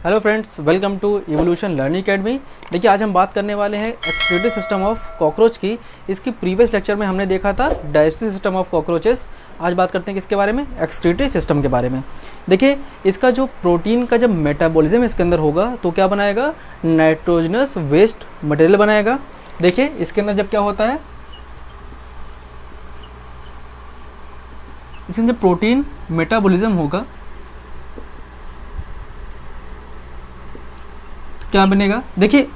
Hello friends, welcome to evolution learning academy. देखिए, आज हम बात करने वाले हैं एक्सक्रीटरी सिस्टम ऑफ कॉकरोच की। इसकी प्रीवियस लेक्चर में हमने देखा था डाइजेस्टिव सिस्टम ऑफ कॉकरोचेस। आज बात करते हैं किसके बारे में, एक्सक्रीटरी सिस्टम के बारे में। देखिए, इसका जो प्रोटीन का जब मेटाबॉलिज्म इसके अंदर होगा तो क्या बनाएगा, नाइट्रोजनस वेस्ट मटेरियल बनाएगा। देखिए, इसके अंदर जब क्या होता है, इसके अंदर प्रोटीन मेटाबॉलिज्म होगा क्या बनेगा। देखिए,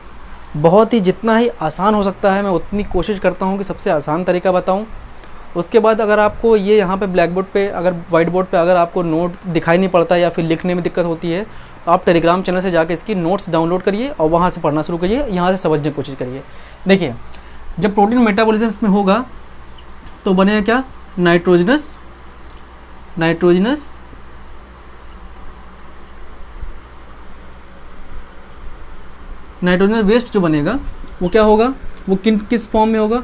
बहुत ही जितना ही आसान हो सकता है मैं उतनी कोशिश करता हूँ कि सबसे आसान तरीका बताऊँ। उसके बाद अगर आपको ये यहाँ पे ब्लैक बोर्ड पे, अगर वाइट बोर्ड पे अगर आपको नोट दिखाई नहीं पड़ता या फिर लिखने में दिक्कत होती है तो आप टेलीग्राम चैनल से जाके इसकी नोट्स डाउनलोड करिए और वहाँ से पढ़ना शुरू करिए, यहाँ से समझने की कोशिश करिए। देखिए, जब प्रोटीन मेटाबॉलिज्म इसमें होगा तो बनेगा क्या, नाइट्रोजनस वेस्ट जो बनेगा वो क्या होगा, वो किस फॉर्म में होगा,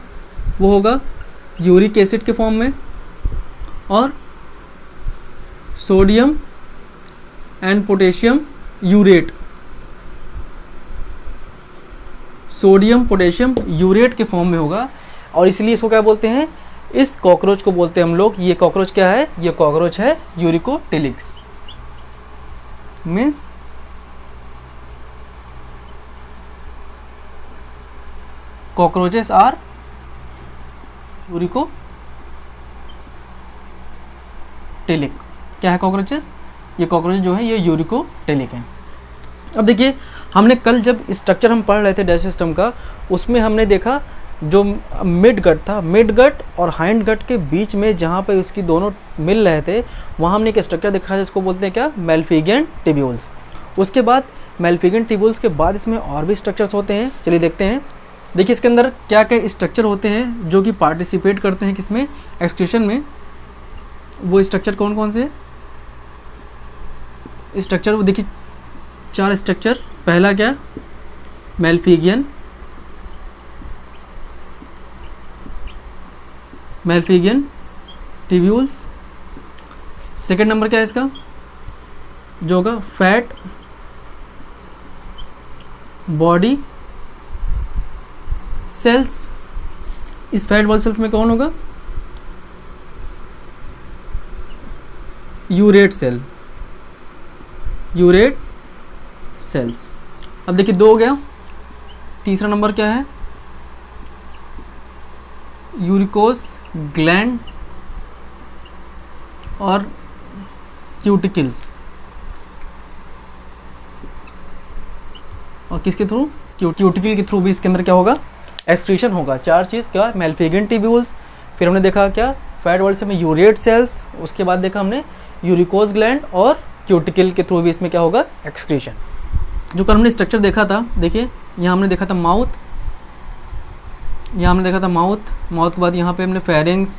वो होगा यूरिक एसिड के फॉर्म में और sodium and potassium urate, sodium potassium urate के फॉर्म में होगा। और इसलिए इसको क्या बोलते हैं, इस कॉकरोच को बोलते हैं हम लोग, ये कॉकरोच क्या है, ये कॉकरोच है uricotelics. Means cockroaches are uricotelic. क्या है कॉकरोचेस, ये कॉकरोच जो है ये यूरिकोटिलिक है। अब देखिए, हमने कल जब स्ट्रक्चर हम पढ़ रहे थे डाइजेस्टिव सिस्टम का, उसमें हमने देखा जो मिड गट था, मिड गट और हाइंड गट के बीच में जहाँ पे इसकी दोनों मिल रहे थे वहाँ हमने एक स्ट्रक्चर देखा जिसको बोलते हैं क्या, मेल्फिगियन टिब्यूल्स। उसके बाद मेल्फिगियन टिब्यूल्स के बाद इसमें और भी स्ट्रक्चर्स होते हैं, चलिए देखते हैं। देखिए, इसके अंदर क्या क्या स्ट्रक्चर होते हैं जो कि पार्टिसिपेट करते हैं किसमें, एक्सक्रीशन में। वो स्ट्रक्चर कौन कौन से स्ट्रक्चर, वो देखिए 4 स्ट्रक्चर। पहला क्या, मेल्फिगियन टिब्यूल्स। सेकेंड नंबर क्या है इसका, जो होगा फैट बॉडी सेल्स। इस फैट बॉडी सेल्स में कौन होगा, यूरेट सेल्स। अब देखिए 2 हो गया। तीसरा नंबर क्या है, यूरिकोस ग्लैंड और क्यूटिकल्स। और किसके थ्रू, क्यूटिकल के थ्रू भी इसके अंदर क्या होगा, एक्सक्रीशन होगा। 4 चीज़ क्या, मेल्फिगियन टिब्यूल्स, फिर हमने देखा क्या, फैट बॉडी सेल में यूरेट सेल्स, उसके बाद देखा हमने यूरिकोस ग्लैंड और क्यूटिकल के थ्रू भी इसमें क्या होगा, एक्सक्रीशन। जो कल हमने स्ट्रक्चर देखा था, देखिए यहाँ हमने देखा था माउथ, यहाँ हमने देखा था माउथ के बाद यहाँ पे हमने फेरिंग्स,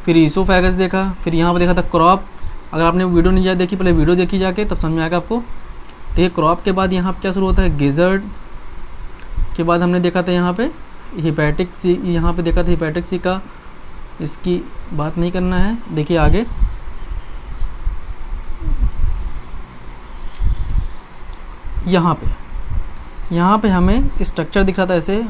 फिर ईसोफेगस देखा, फिर यहाँ पे देखा था क्रॉप। अगर आपने वीडियो नहीं देखी, पहले वीडियो देखी जाके, तब समझ में आएगा आपको। देखिए, क्रॉप के बाद यहाँ पे क्या शुरू होता है, गिजर्ड के बाद हमने देखा था यहाँ पे हिपैटिक सी, यहाँ पे देखा था हिपैटिक सी का, इसकी बात नहीं करना है। देखिए आगे, यहाँ पे हमें स्ट्रक्चर दिख रहा था, ऐसे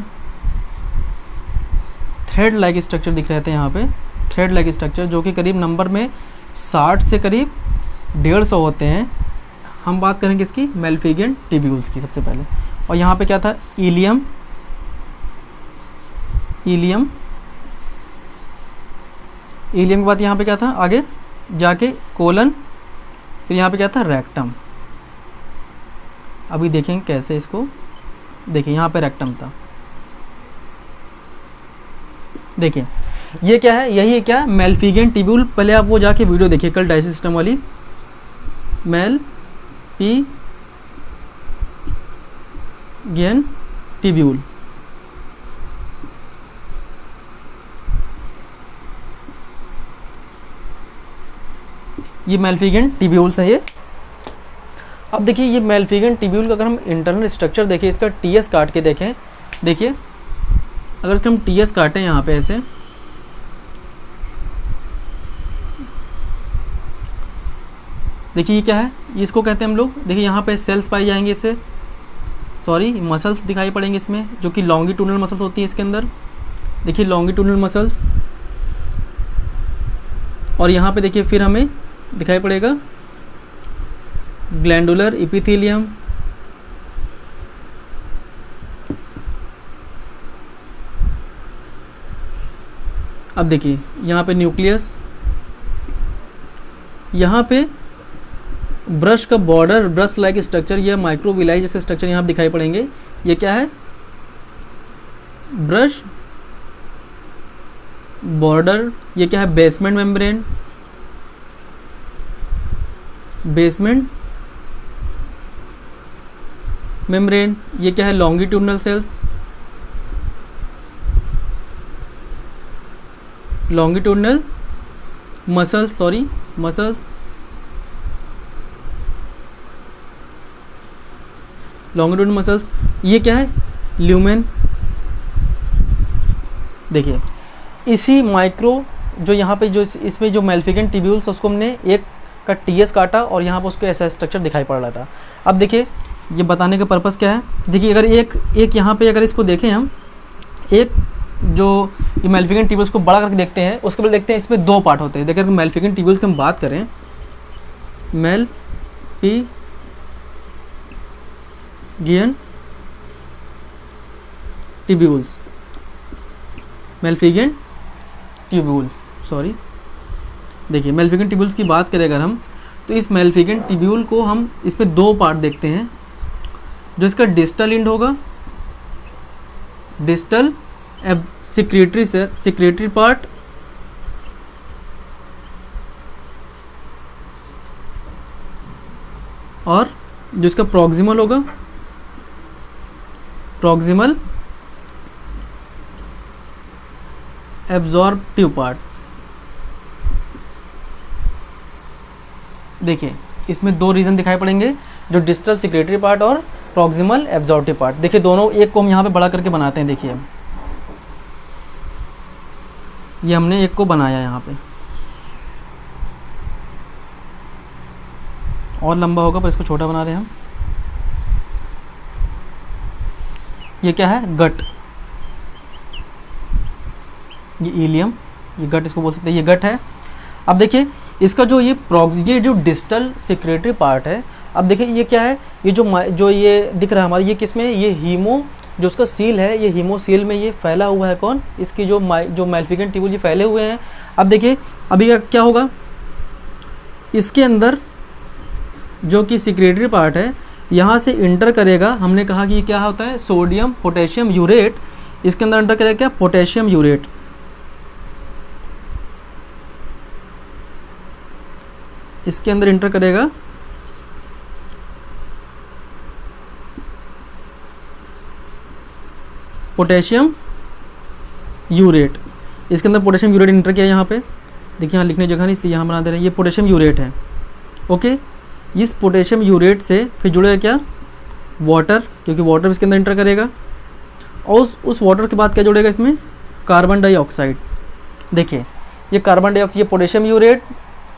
थ्रेड लाइक स्ट्रक्चर दिख रहे थे यहाँ पे, थ्रेड लाइक स्ट्रक्चर जो कि करीब नंबर में 60 से करीब 150 होते हैं। हम बात करेंगे इसकी मेल्फिगियन टिब्यूल्स की सबसे पहले। और यहाँ पे क्या था, इलियम के बाद यहाँ पे क्या था, आगे जाके कोलन, फिर यहाँ पे क्या था, रेक्टम। अभी देखेंगे कैसे इसको। देखिए, यहाँ पे रेक्टम था। देखिए, ये क्या है, यही है क्या, मेल्फिगियन टिब्यूल। पहले आप वो जाके वीडियो देखिए कल डाइजेस्टिव सिस्टम वाली, मेल्फिगियन टिब्यूल। ये मेल्फिगियन टिब्यूल्स है ये। अब देखिए, ये मेल्फिगियन टिब्यूल का अगर हम इंटरनल स्ट्रक्चर देखें, इसका टीएस काट के देखें, देखिए अगर इसका हम टीएस काटें यहाँ पे ऐसे, देखिए ये क्या है, इसको कहते हैं हम लोग, देखिए यहाँ पे सेल्स पाई जाएंगे, इससे सॉरी मसल्स दिखाई पड़ेंगे इसमें, जो कि लॉन्गिट्यूडनल मसल्स होती है इसके अंदर। देखिए लॉन्गिट्यूडनल मसल्स, और यहाँ पे देखिए फिर हमें दिखाई पड़ेगा ग्लैंडुलर एपिथेलियम, अब देखिए यहाँ पे न्यूक्लियस, यहाँ पे ब्रश का बॉर्डर, ब्रश लाइक स्ट्रक्चर, या माइक्रोविलाई जैसे स्ट्रक्चर यहाँ दिखाई पड़ेंगे। ये क्या है, ब्रश बॉर्डर। ये क्या है, बेसमेंट मेम्ब्रेन, बेसमेंट मेम्ब्रेन। ये क्या है, longitudinal cells, longitudinal muscles, sorry muscles, longitudinal muscles. ये क्या है, ल्यूमेन। देखिए इसी माइक्रो जो यहाँ पे जो इसमें जो मैल्फिगेंट ट्यूब्यूल्स, उसको हमने एक का टीएस काटा और यहाँ पर उसको ऐसा स्ट्रक्चर दिखाई पड़ रहा था। अब देखिए ये बताने का पर्पस क्या है, देखिए अगर एक यहाँ पे अगर इसको देखें हम, एक जो ये मैल्फिगेंट ट्यूब्यूल्स को बड़ा करके देखते हैं, उसके बाद देखते हैं इसमें दो पार्ट होते हैं। देखिए अगर मैल्फिगेंट ट्यूब्यूल्स की हम बात करें, मैल्फिगेंट ट्यूब्यूल्स, मैल्फिगेंट ट्यूब्यूल्स, सॉरी, देखिए मैल्फिगेंट ट्यूब्यूल्स की बात करें अगर हम, तो इस मैल्फिगेंट ट्यूब्यूल को हम इसमें दो पार्ट देखते हैं। जो इसका डिस्टल एंड होगा, डिस्टल सिक्रेटरी से सिक्रेटरी पार्ट, और जो इसका प्रॉक्सिमल होगा, प्रॉक्सिमल एब्जॉर्प्टिव पार्ट। देखिए इसमें दो रीजन दिखाई पड़ेंगे, जो डिस्टल सिक्रेटरी पार्ट और प्रॉक्सिमल एब्जॉर्प्टिव पार्ट। देखिए दोनों एक को हम यहाँ पे बड़ा करके बनाते हैं। देखिए ये हमने एक को बनाया यहाँ पे, और लंबा होगा पर इसको छोटा बना रहे हैं हम। ये क्या है, गट, ये इलियम, ये गट इसको बोल सकते हैं, ये गट है। अब देखिए इसका जो ये जो डिस्टल सिक्रेटरी पार्ट है, अब देखिए ये क्या है, ये जो ये दिख रहा है हमारे, ये किसमें, ये हीमो, जो उसका सील है, ये हीमोसील में ये फैला हुआ है। कौन, इसकी जो मैल्फिगेंट ट्यूब्यूल ये फैले हुए हैं। अब देखिए अभी क्या होगा, इसके अंदर जो कि सिक्रेटरी पार्ट है, यहाँ से इंटर करेगा। हमने कहा कि ये क्या होता है, सोडियम पोटेशियम यूरेट, इसके अंदर इंटर करेगा क्या, पोटेशियम यूरेट। इसके अंदर इंटर करेगा पोटेशियम यूरेट, इसके अंदर पोटेशियम यूरेट इंटर किया यहाँ पे। देखिए यहाँ लिखने जगह नहीं, इसलिए यहाँ बना दे रहे हैं, ये पोटेशियम यूरेट है। ओके, इस पोटेशियम यूरेट से फिर जुड़ेगा क्या, वाटर, क्योंकि वाटर इसके अंदर इंटर करेगा। और उस वाटर के बाद क्या जुड़ेगा इसमें, कार्बन डाइऑक्साइड। देखिए ये कार्बन डाइऑक्साइड, ये पोटेशियम यूरेट,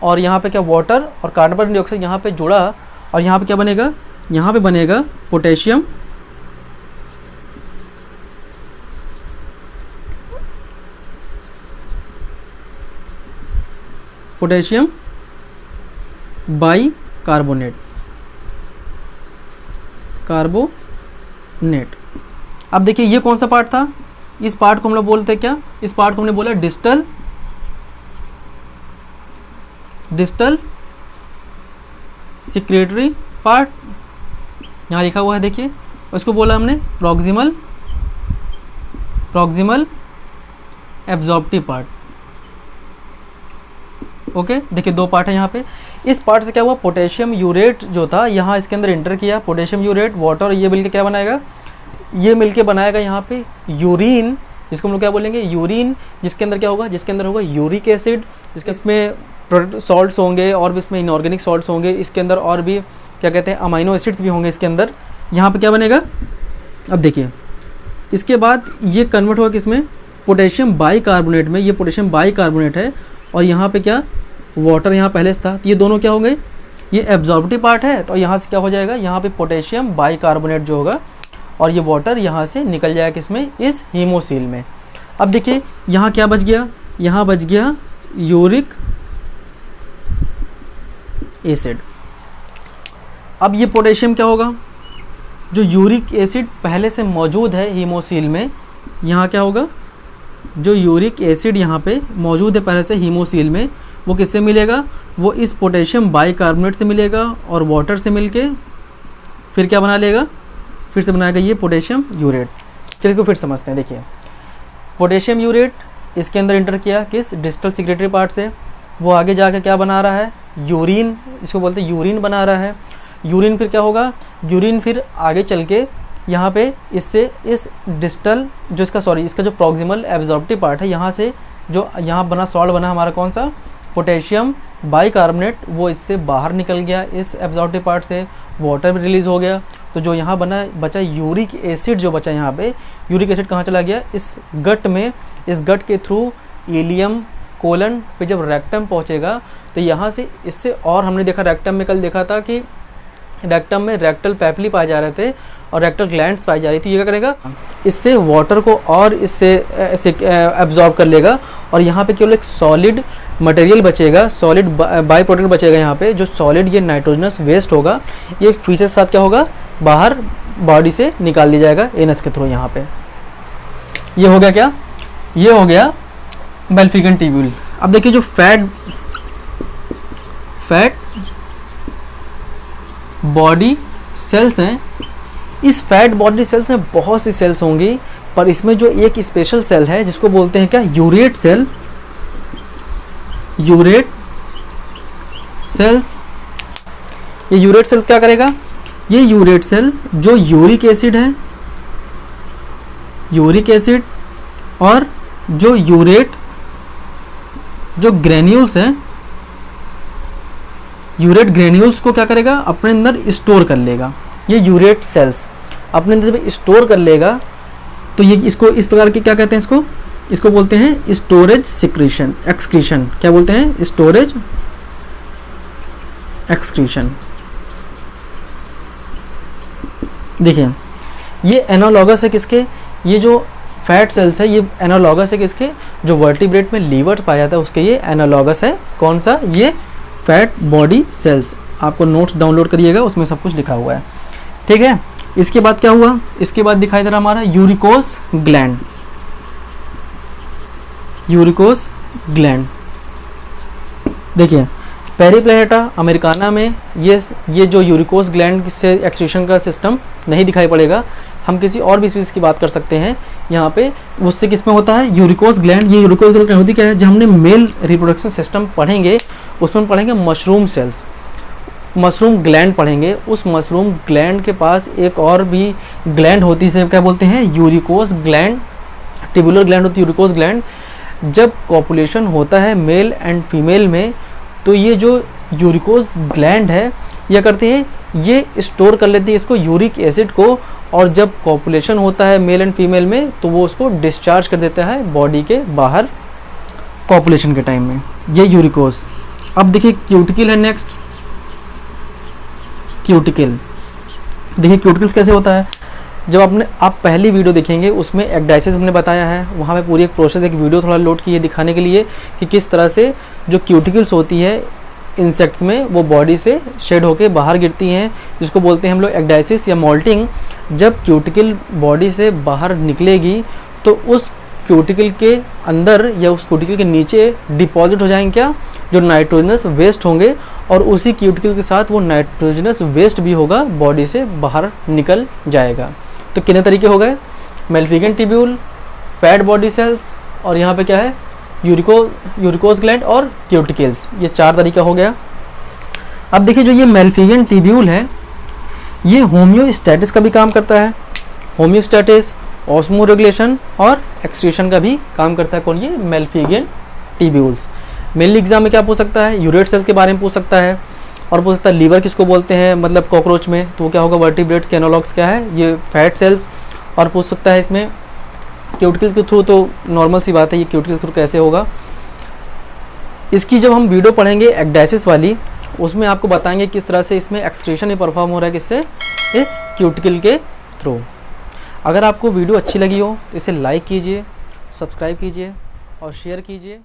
और यहाँ पे क्या, वाटर और कार्बन डाइऑक्साइड यहाँ पे जुड़ा, और यहाँ पे क्या बनेगा, यहाँ पे बनेगा पोटेशियम बाई कार्बोनेट, कार्बोनेट। अब देखिए ये कौन सा पार्ट था, इस पार्ट को हम लोग बोलते हैं क्या, इस पार्ट को हमने बोला डिस्टल सिक्रेटरी पार्ट, यहाँ लिखा हुआ है देखिए। उसको बोला हमने प्रॉक्सिमल एब्जॉर्प्टिव पार्ट। ओके, देखिए दो पार्ट है यहाँ पे। इस पार्ट से क्या हुआ, पोटेशियम यूरेट जो था यहाँ इसके अंदर इंटर किया, पोटेशियम यूरेट, वाटर, ये मिलके क्या बनाएगा, ये मिलके बनाएगा यहाँ पे यूरिन, जिसको हम लोग क्या बोलेंगे, यूरिन, जिसके अंदर क्या होगा, जिसके अंदर होगा यूरिक एसिड, जिसके इसमें प्रोडक्ट सॉल्ट्स होंगे और भी इसमें इनऑर्गेनिक सॉल्ट्स होंगे, इसके अंदर और भी क्या कहते हैं, अमाइनो एसिड्स भी होंगे इसके अंदर। यहाँ पे क्या बनेगा, अब देखिए इसके बाद ये कन्वर्ट होगा किसमें, पोटेशियम बाइकार्बोनेट में। ये पोटेशियम बाइकार्बोनेट है, और यहाँ पे क्या, वाटर यहाँ पहले से था। ये दोनों क्या हो गए, ये एब्जॉर्बिटिव पार्ट है, तो यहाँ से क्या हो जाएगा, यहाँ पे पोटेशियम बाइकार्बोनेट जो होगा और ये वाटर यहाँ से निकल जाएगा किसमें, इस हीमोसील में। अब देखिए यहाँ क्या बच गया, यहाँ बच गया यूरिक एसिड। अब ये पोटेशियम क्या होगा, जो यूरिक एसिड पहले से मौजूद है हीमोसील में, यहाँ क्या होगा, जो यूरिक एसिड यहाँ पे मौजूद है पहले से हीमोसील में, वो किससे मिलेगा, वो इस पोटेशियम बाइकार्बोनेट से मिलेगा और वाटर से मिलके फिर क्या बना लेगा, फिर से बनाएगा ये पोटेशियम यूरेट। चलिए इसको फिर समझते हैं। देखिए पोटेशियम यूरेट इसके अंदर इंटर किया किस, डिस्टल सिक्रेटरी पार्ट से, वो आगे जाके क्या बना रहा है, यूरिन, इसको बोलते हैं यूरिन बना रहा है। यूरिन फिर क्या होगा, यूरिन फिर आगे चल के यहाँ पे इससे इस डिस्टल जो इसका जो प्रॉक्सिमल एब्जॉर्प्टिव पार्ट है, यहाँ से जो यहाँ बना सॉल्ट बना हमारा कौन सा, पोटेशियम बाइकार्बोनेट, वो इससे बाहर निकल गया इस एब्जॉर्प्टिव पार्ट से, वाटर भी रिलीज़ हो गया। तो जो यहाँ बचा यूरिक एसिड, जो बचा यहाँ पे यूरिक एसिड कहाँ चला गया, इस गट में, इस गट के थ्रू इलियम कोलन पे जब रेक्टम पहुँचेगा तो यहाँ से इससे, और हमने देखा रेक्टम में कल देखा था कि रेक्टम में रेक्टल पैपिली पाए जा रहे थे और रेक्टल ग्लैंड्स पाई जा रही थी। ये क्या करेगा, इससे वाटर को और इससे एब्जॉर्ब कर लेगा और यहाँ पे केवल एक सॉलिड मटेरियल बचेगा, सॉलिड बाई प्रोडक्ट बचेगा यहाँ पे, जो सॉलिड ये नाइट्रोजनस वेस्ट होगा, ये फीचर के साथ क्या होगा, बाहर बॉडी से निकाल दिया जाएगा एनएच के थ्रू। यहाँ पे ये हो गया क्या, ये हो गया मेल्फिगन ट्यूब्यूल। अब देखिए जो फैट बॉडी सेल्स हैं, इस फैट बॉडी सेल्स में बहुत सी सेल्स होंगी, पर इसमें जो एक स्पेशल सेल है जिसको बोलते हैं क्या, यूरेट सेल, यूरेट सेल्स। ये यूरेट सेल क्या करेगा, ये यूरेट सेल जो यूरिक एसिड है, यूरिक एसिड और जो यूरेट जो ग्रेन्यूल्स हैं, यूरेट ग्रेन्यूल्स को क्या करेगा, अपने अंदर स्टोर कर लेगा। ये यूरेट सेल्स अपने अंदर जब स्टोर कर लेगा तो ये इसको इस प्रकार के क्या कहते हैं, इसको बोलते हैं स्टोरेज सिक्रीशन, एक्सक्रीशन। क्या बोलते हैं, स्टोरेज एक्सक्रीशन। देखिए ये एनालॉगस है किसके, ये जो फैट सेल्स है ये एनालॉगस है किसके, जो वर्टिब्रेट में लीवर पाया जाता है उसके ये एनालॉगस है। कौन सा, ये फैट बॉडी सेल्स। आपको नोट्स डाउनलोड करिएगा, उसमें सब कुछ लिखा हुआ है, ठीक है। इसके बाद क्या हुआ, इसके बाद दिखाई दे रहा हमारा यूरिकोस ग्लैंड, यूरिकोस ग्लैंड। देखिए पेरिप्लैनेटा अमेरिकाना में ये जो यूरिकोस ग्लैंड से एक्सक्रीशन का सिस्टम नहीं दिखाई पड़ेगा। हम किसी और भी स्पीसीज की बात कर सकते हैं यहाँ पे, उससे किसमें होता है, यूरिकोस ग्लैंड। ये यूरिकोस ग्लैंड होती क्या है, जब हमने मेल रिप्रोडक्शन सिस्टम पढ़ेंगे उसमें पढ़ेंगे मशरूम सेल्स, मशरूम ग्लैंड पढ़ेंगे। उस मशरूम ग्लैंड के पास एक और भी ग्लैंड होती है, क्या बोलते हैं, यूरिकोस ग्लैंड, ट्यूबुलर ग्लैंड होती है यूरिकोस ग्लैंड। जब कॉपुलेशन होता है मेल एंड फीमेल में तो ये जो यूरिकोस ग्लैंड है यह करते हैं, ये स्टोर कर लेती है इसको, यूरिक एसिड को, और जब कॉपुलेशन होता है मेल एंड फीमेल में तो वो उसको डिस्चार्ज कर देता है बॉडी के बाहर कॉपुलेशन के टाइम में, ये यूरिकोस। अब देखिए क्यूटिकल है नेक्स्ट, क्यूटिकल। देखिए क्यूटिकल्स कैसे होता है, जब आप पहली वीडियो देखेंगे उसमें एक्डाइसिस हमने बताया है, वहाँ पे पूरी एक प्रोसेस, एक वीडियो थोड़ा लोड की है दिखाने के लिए कि किस तरह से जो क्यूटिकल्स होती है इंसेक्ट्स में वो बॉडी से शेड होके बाहर गिरती हैं, जिसको बोलते हैं हम लोग एक्डाइसिस या मोल्टिंग। जब क्यूटिकल बॉडी से बाहर निकलेगी तो उस क्यूटिकल के अंदर या उस क्यूटिकल के नीचे डिपॉजिट हो जाएंगे क्या, जो नाइट्रोजनस वेस्ट होंगे, और उसी क्यूटिकल के साथ वो नाइट्रोजनस वेस्ट भी होगा बॉडी से बाहर निकल जाएगा। तो कितने तरीके हो गए, Malpighian tubule, fat body cells, और यहाँ पे क्या है, यूरिकोस ग्लैंड और क्यूटिकल्स। ये 4 तरीका हो गया। अब देखिए जो ये मेल्फिगन ट्यूब्यूल है ये होम्योस्टैटिस का भी काम करता है, होम्योस्टैटिस, ऑस्मो रेगुलेशन और एक्सक्रीशन का भी काम करता है। कौन, ये मेल्फिगन ट्यूब्यूल्स। मेनली एग्जाम में क्या पूछ सकता है, यूरेट सेल्स के बारे में पूछ सकता है, और पूछ सकता है लीवर किसको बोलते हैं, मतलब कॉकरोच में, तो वो क्या होगा, वर्टिब्रेट्स के एनालॉग्स क्या है, ये फैट सेल्स। और पूछ सकता है इसमें क्यूटिकल के थ्रू, तो नॉर्मल सी बात है ये क्यूटिकल के थ्रू कैसे होगा। इसकी जब हम वीडियो पढ़ेंगे एक्डाइसिस वाली, उसमें आपको बताएंगे किस तरह से इसमें एक्सट्रेशन ही परफॉर्म हो रहा है, किससे, इस क्यूटिकल के थ्रू। अगर आपको वीडियो अच्छी लगी हो तो इसे लाइक कीजिए, सब्सक्राइब कीजिए और शेयर कीजिए।